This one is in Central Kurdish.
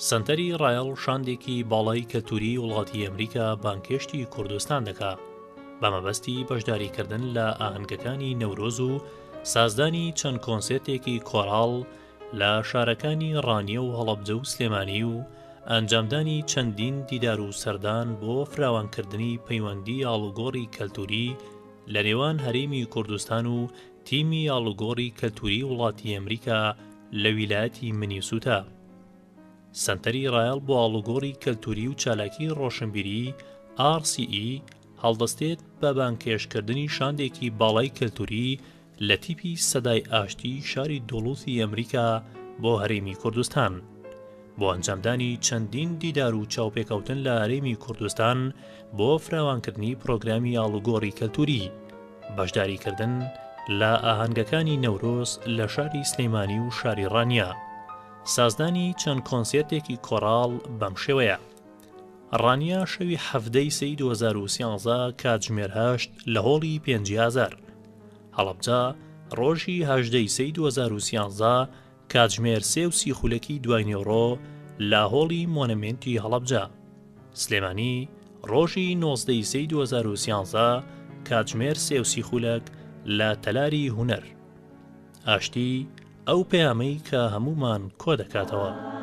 سەنتەری رایەڵ شاندێکی باڵای کەلتوری وڵاتی ئەمریکا بانگهیشتی کوردستان دەکا بە مەبەستی بەشداریکردن لە ئاهەنگەکانی نەورۆز و سازدانی چەند کۆنسێرتێکی کۆڕاڵ لە شارەکانی ڕانیە و هەڵەبجە و سلێمانی و ئەنجامدانی چەندین دیدار و سەردان بۆ فراوانکردنی پەیوەندی ئاڵوگۆڕی کەلتوری لە نێوان هەرێمی کوردستان و تیمی ئاڵوگۆڕی کەلتوری وڵاتی ئەمریکا لە ویلایەتی منیسوتا. سەنتەری رایەڵ بۆ ئاڵوگۆڕی کەلتوری و چالاکی ڕۆشنبیری RCE هەڵدەستێت بە بانگهێشتکردنی شاندێکی باڵای کەلتوری لە تیپی سەدای ئاشتی شاری دۆڵوسی ئەمریکا بۆ هەرێمی کوردستان بۆ ئەنجامدانی چەندین دیدار و چاوپێکەوتن لە هەرێمی کوردستان بۆ فراوانکردنی پرۆگرامی ئاڵوگۆڕی کەلتوری، بەشداریکردن لە ئاهەنگەکانی نەورۆز لە شاری سلێمانی و شاری ڕانیە، سازدانی چەند کۆنسێرتێکی کۆڕاڵ بەم شێوەیە: ڕانیە شەوی 17 سەی 2013 کاتژمێر 8 لە هۆڵی 5000، هەڵەبجە ڕۆژی 18 سەی 2013 کاتژمێر 3:30 دوای نێوڕۆ لە هۆڵی مۆنمێنتی هەڵەبجە، سلێمانی ڕۆژی 19 سەی 2013 کاتژمێر 3:30 لە تەلاری هونەر. ئاشتی ئەو پەیامەی کە هەمومان کۆ دەکاتەوە.